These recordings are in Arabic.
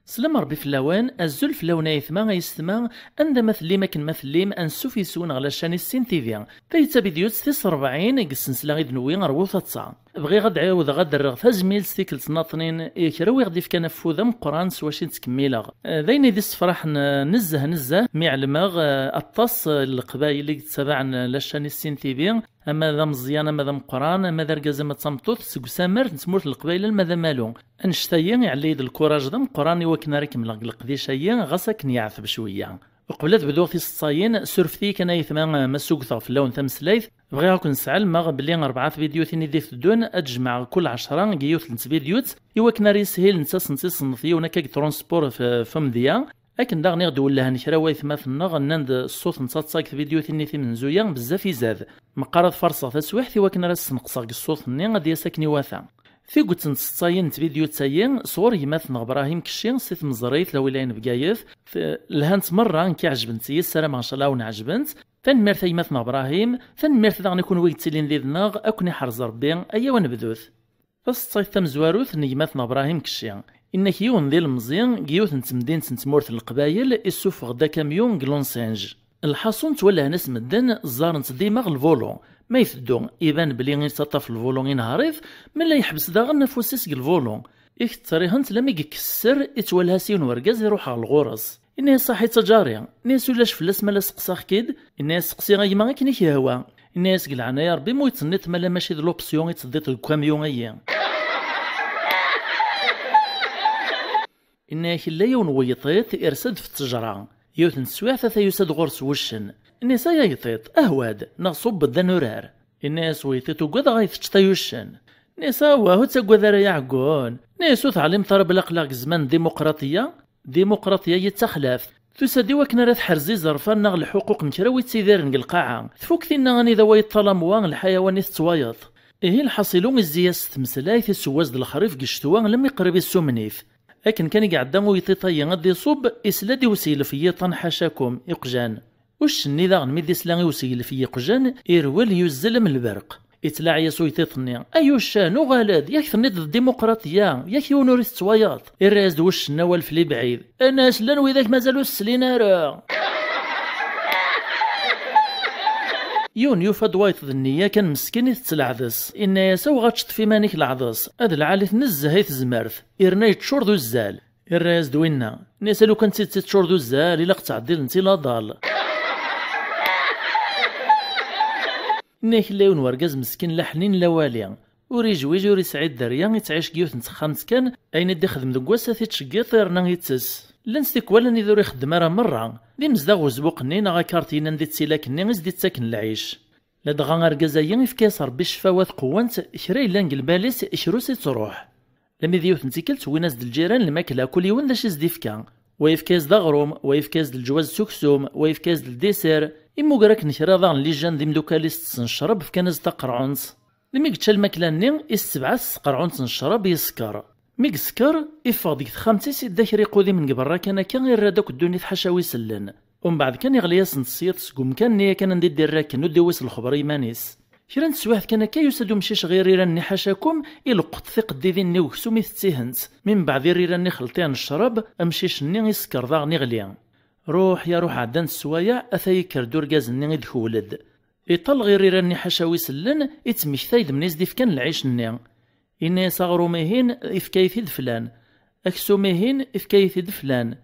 سلام ربي في اللوان الزول في اللون يثما يستما عندما مثلي ما كنمثليم انسوف يسون على شاني السين تيفيا تايتا فيديوز 49 قسنسلا غيد نوي غروثة تصا بغي غد عاود غد الرغ تزميل ستيكل تناطنين كراوي غدي فكان فوذا مقران سواشي نتكميلا ذاين دي الصفراح نزه مي علماغ الطاس القبايل اللي تتبعن لاشاني السين تيفيا اما ذا مزيان اما ذا مقران اما ذا ركازا ما تصمتوث سكو سامر نتمورت القبايل ماذا مالو انشتايا يعلي الكوراج ذا مقراني وكنا راكم القديشايا غاسا كن يعثب شويه وقبل بدو في الصاين سورفتي كان يثما مسوق في اللون تمسلايث بغيها كون نسعل ما بلي 4 فيديو ثاني ديف الدون اجمع كل 10 كيو 3 فيديوز ايوا كنا ريسهيل نساس نصنفي ونكا ترونسبور في فمديا لكن داغ نغدو ولا نكرا وايثما في النغ نند الصوت نتصاك فيديو ثاني من زويا بزاف يزاد مقارض فرصه تسويح ثي وكنا راس نقصا الصوت ني غادي ساكني واثا في قلت نتصاين فيديو تساين صور يماث ابراهيم كشين سيت مزريت لو ولاين بقايف الهانت مره نكي عجبنتي السلام ما شاء الله ونعجبنت فنمرت يماث ابراهيم فنمرت ذا نكون ويت تيلين ذي دناغ اكوني حرز ربي ايا ونبذوث فالصيف تم زواروث نيماث ابراهيم كشين انك يون ذي المزيان كيوث نتمدين تمورت القبايل السوف غدا كاميون كلونسانج الحاصون تولى ناس مدن زارنت ديما الفولون ما يفدو يبان بلي غير تطاف الفولون ينهاريض ملي يحبس داغ نفوسيس الفولون يكثريهنت لما يكسر يتولها سين ورقاز يروح على الغرز إني صاحي تجاري الناس ولاش فلس مالا سقساخ كيد الناس سقسي غا يما كيني كيهوا الناس قلعنا يا ربي مو يتسنيت مالا ماشي د لوبسيون يتصديت الكاميون ايا إني كلا يون ويطيط إرسد في التجرة يوثن سواثة ثيوسد غرس وشن الناس يطيط أهواد نصب الذنورار الناس ويطيطو قد غايث تيوشن الناس واهو تقوى ذا يعقون الناس تعلم طرب الأخلاق زمان ديمقراطية يتخلاف تسدي وكنا راه حرزي زرفان نغ الحقوق مكراوي تسيدير القاعة تفوك ثينا غني ذا ويطلم وان الحيوان يتوايض إيه الحاصلون الزياس تمسلاي في السواز د الخريف قشتوان لم يقرب السمنيف لكن كان يقعد ويطيطي غادي يصب إسلادي وسيل في حاشاكم يقجان وش ذا غنميدي سلاغي وسيل في يقجان إرول يزل من البرق يتلاع يسوي تيطني أيو الشانو غالاد ياك ثنيد الديمقراطية ياك يونوريس تواياط الراز دوش النوال في بعيد أنا سلان وإذاك مازالو السلينارا يونيو فاد وايط النية كان مسكين يتسلعدس إن يساو غاتشط في مانيك العدس هاد العالي تنزه يتزمرث إرنا يتشور ذو الزال الراز دوينا نسالو كان تتشور ذو الزال إلا قتعديل انتي لا ضال ناك لاون ورقاز مسكين لحنين لواليا وريجويج وري سعيد دريا يتعيش كيوث نتخامت كان أين يدي خدم دقواسا تيتشقيط يرنا يتسس لنستيك ولا نذور يخدم راه مرة دي مزداغ وزبوق نين غا كارتينا ندي تسيلاك نين ازدي تساكن العيش لدغا ركازايا يفكاس ربي الشفاوات قوانت شري لانق باليس شروسي تروح لما ديوث نتيكلت ويناس د الجيران الماكله كل يوم داش يزديفكا ويفكاس دغروم ويفكاس د الجواز سكسوم ويفكاس د الديسير إمو قراك نشرا ضان اللي جان دي مدوكاليس تنشرب في كنز تقرعونس لما قلت الماكله نين السبعة قرعونس تنشرب يسكر ميك سكر إفاق ديك خامتي سيد داكري قودي من قبل كان غير هذاك الدوني حشاوي سلن ومن بعد كان يغلي ياسن تصيط سكوم كان نيا كان ندير دراكن ودويس الخبر يمانيس كيرا نتسواحت كان كيوسدو مشيش غير ريراني حاشاكم يلقط ثقد دي ني وكسومي تتيهنت من بعد ريراني خلطيان الشراب امشيش ني يسكر ضاغ نغليان روح يا روح عدان السوايع اثاي كردور غاز ني يدك ولد يطل غير ريراني حشاوي سلن يتمشتايد من يزدي كان العيش ني إني صغرو مهين إفكايثي فلان أكسو مهين إفكايثي فلان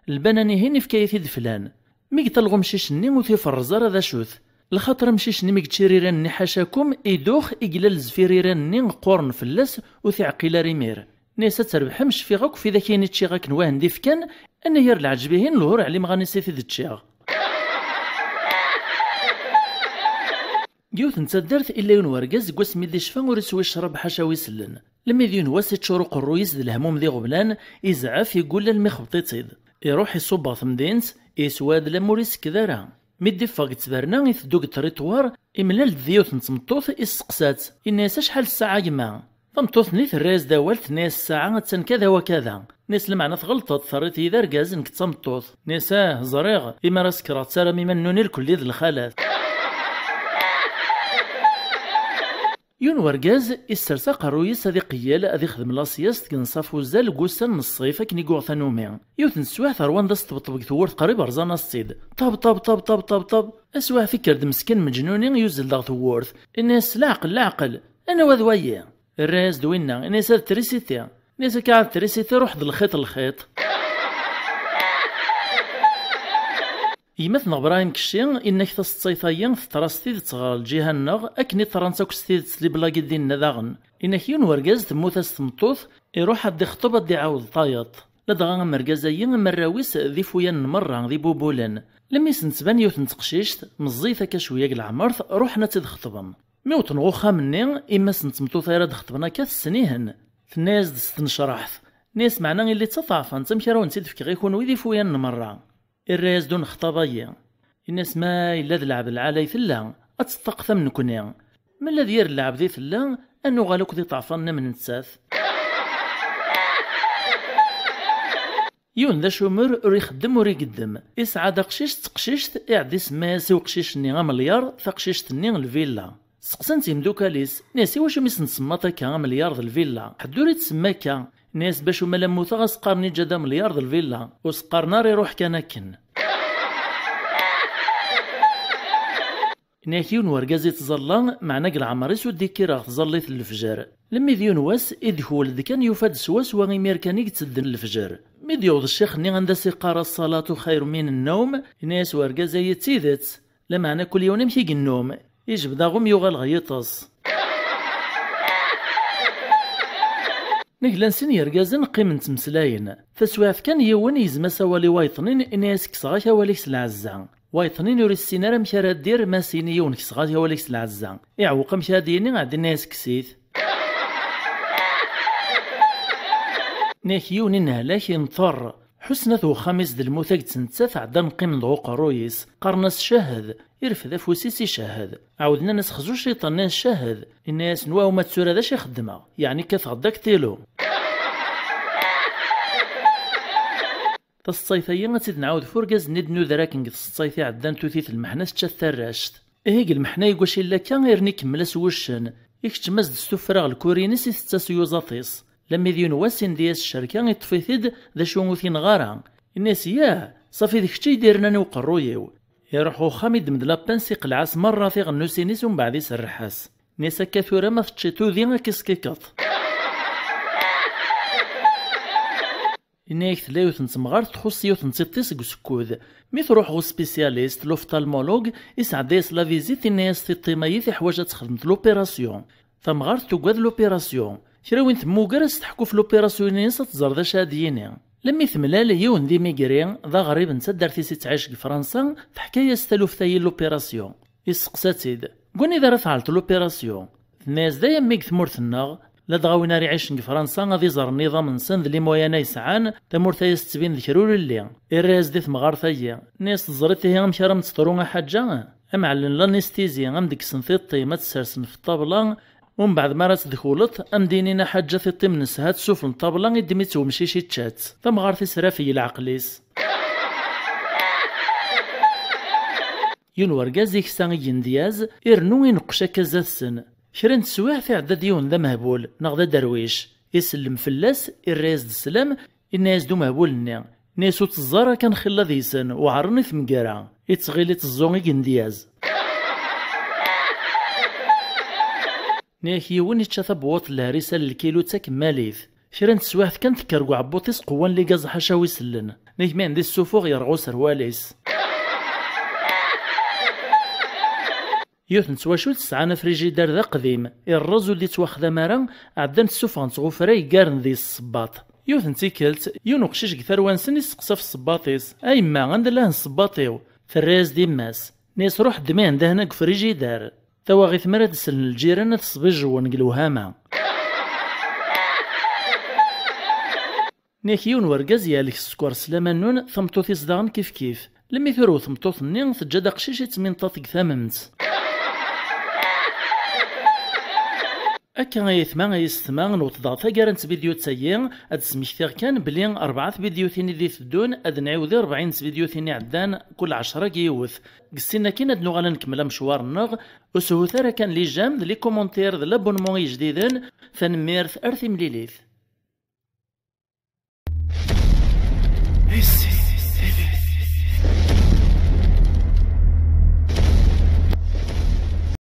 البنانيهين إفكايثي فلان ميك تلغو مشيشني وثي فرزار ذا شوث الخاطر مشيشني ميك تشيريراني حاشاكم إدوخ إقلال زفيريراني قورن فلاس وثي عقيلة ريمير نيسا تربحمش في غاك في ذاكيني تشيغاك نواهن ديفكان أنا ير العجبيهين الهور علي مغاني سيثي ذي تشيغ جيوث نتدرت إلا يون ورقاز قوس ميدي شفا ورسوي الشرب حاشاوي سلن لما ديون واسي تشروق الرويز ذي الهموم ذي غبلان يزعف يقول للمخبطيطيد يروح يصوب ثمدينت يسواد لموريس كذارا ميدي فاق تبرنا يثدوق التريطوار إملال ذيوث نتمطوث إسقسات إناس شحال الساعة يما ثمطوث نيث الراز داولت ناس الساعة تن كذا وكذا ناس لمعنى غلطت ثريت إذا رقاز نك تمطوث ناساه زريغ إما راس كرات سارة مما نونير كل ذي الخالات يون ورقاز يسرسا قرويس هذي قيال هذي خدم لاصياس تكنصاف وزال قوسان من الصيف اكني قوغ ثانومي يوثن سواح ثروان داس طبطبك ثورت قريب رزانا الصيد طب طب طب طب طب طب اسواح فكر مسكين مجنونين يوزل داغ ثورت الناس العقل انا وذويا الراس دوينا الناس هاد تريسيتي الناس كاع تريسيتي روح الخيط يمثل ابراهيم كشين انك تصيفايا تراستيد تصغر الجهه النغ اكني ترانساك ستيد سلي بلاكي ديالنا داغن انك يون ورقاز تموت استمطوث يروح هاد خطب دي عاود طايط لا دغا مرقازايا مراويس ذي فويان مره ذي بوبولان لما يسنتبان يوث نتقشيشت مزيفه كشويه العمرث روحنا تدخطبن ميوت نغوخا مني اما سنتمطوث راه دخطبنا كاث سنيهن في الناس دستنشرحث ناس معنا اللي تطافا انت مكراو نسيت فيك غيكون ويدي فويان مره الراس دون خطابية الناس ما إلا ذ العبد العالي ثلا أتستقثم نكوني من الذي ير اللعب ذي ثلا أنو غالوك ذي طعفنا من نتساث يون ذا شومر ري يخدم وري يقدم يسعى قشيش تقشيشت إعدي سماسي وقشيش ني مليار فقشيشت ني الفيلا سقسنتي مدوكاليس ناسي واش ميس نسماطا كا مليار ذا الفيلا حدوري تسماكا ناس باش وما لموتا غسقارني جدا مليار ذا الفيلا وسقار نار يروح كناكن ناكيون ورقازي تظلان معنا العمر يسود ديكيرا تظليت الفجر لما ديون واس إذ ولد كان يفاد سواس وغيمير كان يتسدن الفجر ميديوض الشيخ ني عندها سيقارا الصلاة خير من النوم ناس ورقازي يتسيدت لما كل يوم نمشي النوم يجب داغم يغال غيطس نقلن سن يرقازن قيمن تمسلاين فسواف كان يوان يزما سوالي وايطنين ناس كسغاك واليكس العزة وايطنين يوري السينارة مشارات دير ما سيني يون كسغاك واليكس العزة يعوق مشاديني عاد الناس كسيت ناكيون نهلاك ينطر حسنة وخامس ذا الموثق تنتساف عدا نقيم ضغو قرويس قرناس شاهد يرفد فوسيس يشاهد عاودنا ناس خزو الشيطان ناس شاهد الناس نواو ما تسورة داش يخدمها يعني كتغداك تيلو تصيفيا غتزيد نعاود فرقاز ند نذراكن تصيفي عدان توثيث المحناس تشثراشت هيك المحنا يقواش الا كان غير نكمل سوشن يكتمز دستوفراغ الكورينيس يستاسيوزاطيس لما ديون واسين دياس الشركة يطفيثيد ذا شونوثين غارا الناس ياه صافي ذيك الشي ديرنا وقرويو يروحو خامد مد لابانس يقلعاس مرة في غنوسينيس ومن بعد يسرحاس نيسا كاثورا ما تشيتو ذي كيسكيكاط إنايك تلايوث نتمغار تخص يوث نتيطيس قسكوذ مي تروح غو سبيسياليست لوفتالمولوج يسعديس لا فيزيت الناس في الطيمايي في حواجة تخدم لوبيراسيون ثمغار توقاد لوبيراسيون كرا وين تموكر تحكو في لوبيراسيون نيس تزر ذا شاديين لما يثملال يون دي ميغرين ذا غريب نتا دارتيسي تعيش في فرنسا تحكايا ستالوف تايي لوبيراسيون يسقساتيد قولني إذا فعلت لوبيراسيون الناس دايما ميك ثمورتنا لا دغاوينا ري عايشين في فرنسا غادي زار النظام نسان ذي مويانا يسعان تمورتايا ستبين ذكرول اللي الراس دي ثمغار ثايا ناس تزريت هي مشارة متسطرون حاجة أمعلن لانستيزيا غمدك سنثيطي ما تسرسن في الطابلة ومن بعد ما رات دخولت أمدينينا حاجة في الطيم نسهات سوف الطابلة يدميت ومشي شي تشات ثمغار في سرافي العقليس يون ورقازيك سانغي اندياز إرنو ينقشا كازا السن كرا تسواع في عدد يون ذا مهبول نغدا درويش يسلم فلاس الراس السلام الناس دو مهبول ناسو تزارا كان خلا ذيسن وعرني في مقارا يتغيلي تزوني اندياز ناك يون يتشاثا بوط الهريسة للكيلو تاك ماليث كرا تسواع كان تكرقو عبوطيس قوان لي قاز حشاوي سلن ناك ما عندي السفوغ يرغو سرواليس يوث نتواشو تسعانا فريجيدار ذا قديم الرز اللي تواخذا مرا عدان تسوفغن تغوفرا يقارن ذي الصباط يوث نتيكلت يون قشيش كثار وانسن يسقسا في الصباطيس اي ما عند الله نصباطيو في الراس دي ماس ناس روح دمان ده هناك فريجيدار تواغي ثمرة تسلن الجيران تصبيج ونقلو هاما ناك يون ورقاز يالك السكوار سلامانون ثمطوث يصدغن كيف كيف لما يثرو ثمطوث نين تجد قشيش يتمين طاطق ثمنت أكا غيثما غيستما نوض تاكارنت فيديو تسيي اد سمكتيغ كان بلي 4 فيديو ثاني دي تدون اد نعاود 40 فيديو ثاني عدان كل 10 كيوث قسينا كاين اد نوغالا نكمل مشوار النغ وسهو ثرا كان لي جام لي كومونتير د لابونمون جديدن ثنميرث ارثي مليليث.